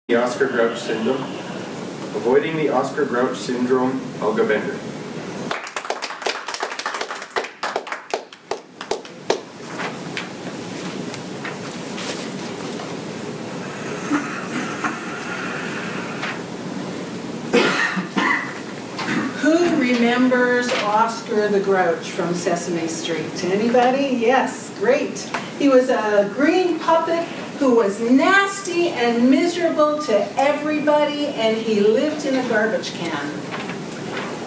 The Oscar-Grouch syndrome. Avoiding the Oscar-Grouch syndrome, Helga Bender. Who remembers Oscar the Grouch from Sesame Street? Anybody? Yes, great. He was a green puppet who was nasty and miserable to everybody, and he lived in a garbage can.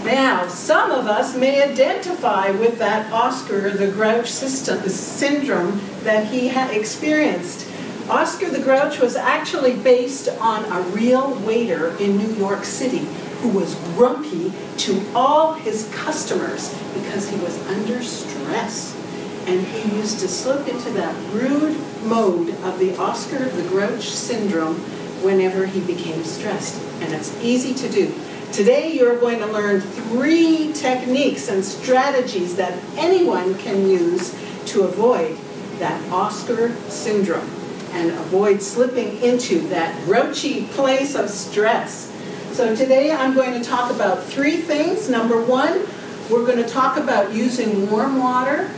Now, some of us may identify with that Oscar the Grouch syndrome that he had experienced. Oscar the Grouch was actually based on a real waiter in New York City who was grumpy to all his customers because he was under stress. And he used to slip into that rude mode of the Oscar the Grouch syndrome whenever he became stressed. And it's easy to do. Today you're going to learn 3 techniques and strategies that anyone can use to avoid that Oscar syndrome and avoid slipping into that grouchy place of stress. So today I'm going to talk about 3 things. Number 1, we're going to talk about using warm water.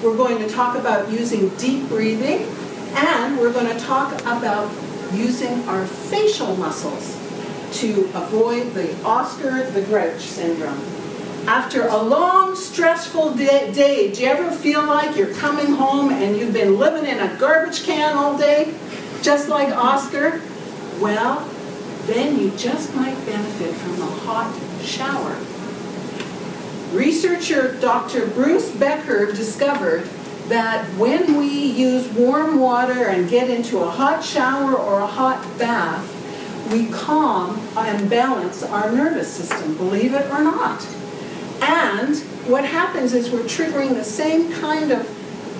We're going to talk about using deep breathing, and we're going to talk about using our facial muscles to avoid the Oscar the Grouch syndrome. After a long, stressful day, do you ever feel like you're coming home and you've been living in a garbage can all day, just like Oscar? Well, then you just might benefit from a hot shower. Researcher Dr. Bruce Becker discovered that when we use warm water and get into a hot shower or a hot bath, we calm and balance our nervous system, believe it or not. And what happens is we're triggering the same kind of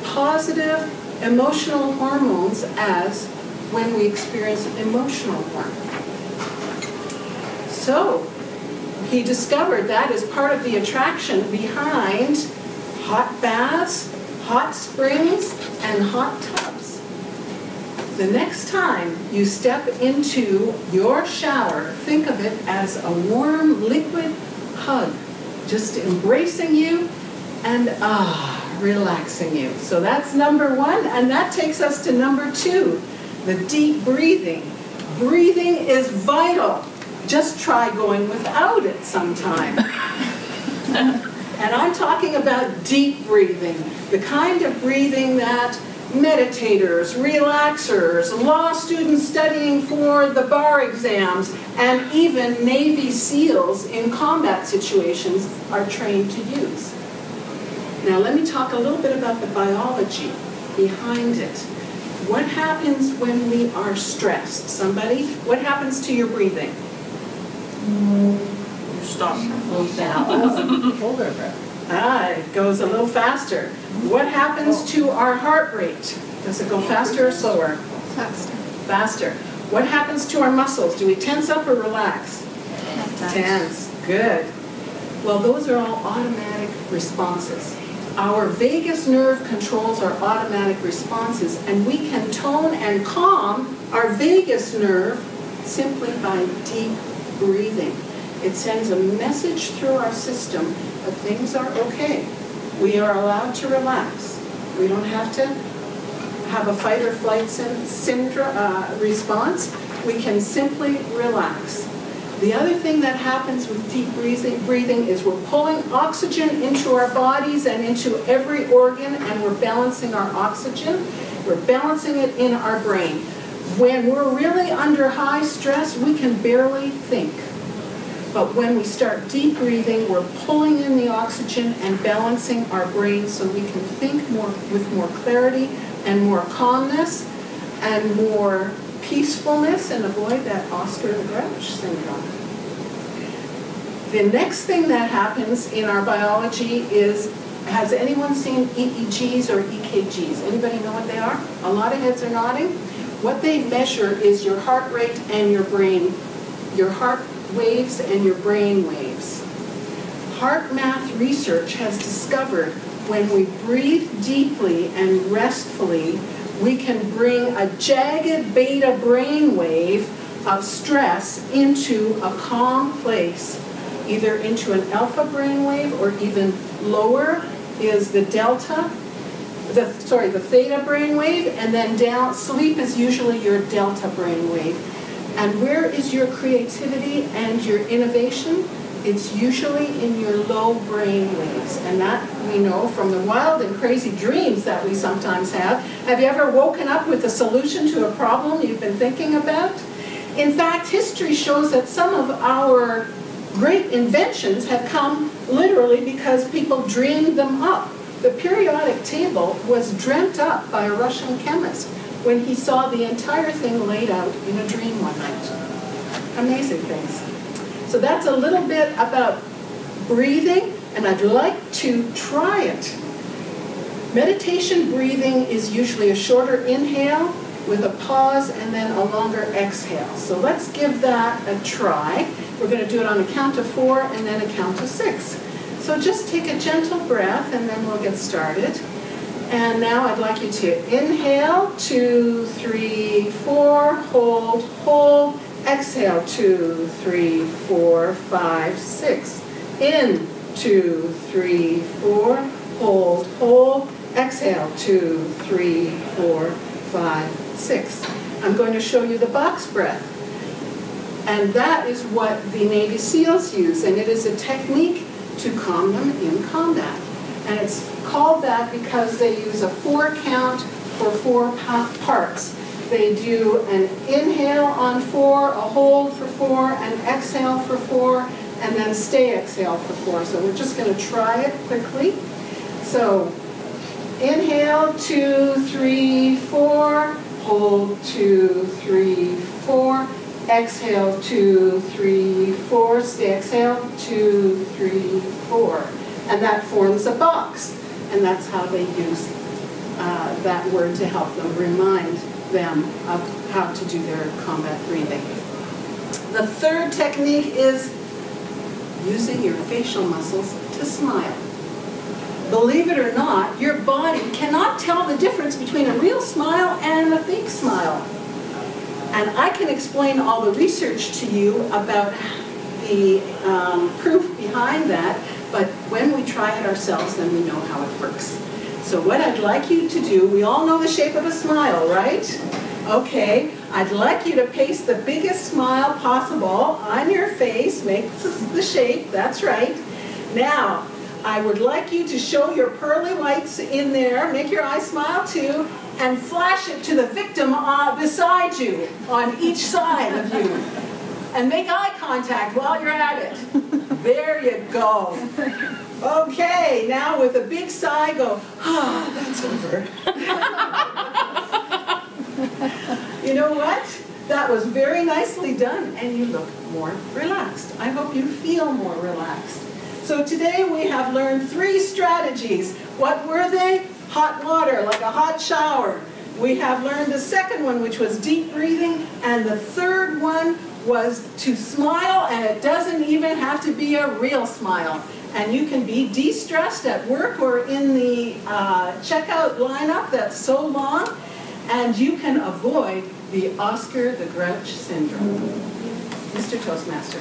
positive emotional hormones as when we experience emotional warmth. So, he discovered that as part of the attraction behind hot baths, hot springs, and hot tubs. The next time you step into your shower, think of it as a warm liquid hug, just embracing you and relaxing you. So that's number 1, and that takes us to number 2, the deep breathing. Breathing is vital. Just try going without it sometime. And I'm talking about deep breathing, the kind of breathing that meditators, relaxers, law students studying for the bar exams, and even Navy SEALs in combat situations are trained to use. Now let me talk a little bit about the biology behind it. What happens when we are stressed? Somebody? What happens to your breathing? You stop. Hold our breath. It goes a little faster. What happens to our heart rate? Does it go faster or slower? Faster. Faster. What happens to our muscles? Do we tense up or relax? Tense. Good. Well, those are all automatic responses. Our vagus nerve controls our automatic responses, and we can tone and calm our vagus nerve simply by deep breathing. It sends a message through our system that things are okay. We are allowed to relax. We don't have to have a fight or flight response. We can simply relax. The other thing that happens with deep breathing is we're pulling oxygen into our bodies and into every organ, and we're balancing our oxygen. We're balancing it in our brain. When we're really under high stress, we can barely think. But when we start deep breathing, we're pulling in the oxygen and balancing our brain so we can think with more clarity and more calmness and more peacefulness and avoid that Oscar the Grouch syndrome. The next thing that happens in our biology is, has anyone seen EEGs or EKGs? Anybody know what they are? A lot of heads are nodding. What they measure is your heart rate and your brain, your heart waves and your brain waves. Heart math research has discovered when we breathe deeply and restfully, we can bring a jagged beta brain wave of stress into a calm place, either into an alpha brainwave or even lower is the delta, the theta brainwave, and then down, sleep is usually your delta brainwave. And where is your creativity and your innovation? It's usually in your low brain waves. And that we know from the wild and crazy dreams that we sometimes have. Have you ever woken up with a solution to a problem you've been thinking about? In fact, history shows that some of our great inventions have come literally because people dreamed them up. The periodic table was dreamt up by a Russian chemist when he saw the entire thing laid out in a dream one night. Amazing things. So that's a little bit about breathing, and I'd like to try it. Meditation breathing is usually a shorter inhale with a pause and then a longer exhale. So let's give that a try. We're going to do it on a count of 4 and then a count of 6. So just take a gentle breath and then we'll get started. And now I'd like you to inhale, 2, 3, 4, hold, exhale, 2, 3, 4, 5, 6. In, 2, 3, 4, hold, exhale, 2, 3, 4, 5, 6. I'm going to show you the box breath. And that is what the Navy SEALs use, and it is a technique to calm them in combat. And it's called that because they use a 4 count for 4 parts. They do an inhale on 4, a hold for 4, an exhale for 4, and then stay exhale for 4. So we're just going to try it quickly. So inhale, 2, 3, 4, hold, 2, 3, 4, exhale, 2, 3, 4, stay exhale, 2, 3, 4. And that forms a box. And that's how they use that word to help them remind them of how to do their combat breathing. The third technique is using your facial muscles to smile. Believe it or not, your body cannot tell the difference between a real smile and a fake smile. And I can explain all the research to you about the proof behind that, but when we try it ourselves, then we know how it works. So what I'd like you to do, we all know the shape of a smile, right? Okay, I'd like you to paste the biggest smile possible on your face. Make the shape, that's right. Now, I would like you to show your pearly whites in there, make your eyes smile too, and flash it to the victim beside you, on each side of you. And make eye contact while you're at it. There you go. Okay, now with a big sigh, go, that's over. You know what? That was very nicely done, and you look more relaxed. I hope you feel more relaxed. So today we have learned 3 strategies. What were they? Hot water, like a hot shower. We have learned the second one, which was deep breathing, and the third one was to smile, and it doesn't even have to be a real smile. And you can be de-stressed at work or in the checkout lineup that's so long, and you can avoid the Oscar the Grouch syndrome. Mr. Toastmaster.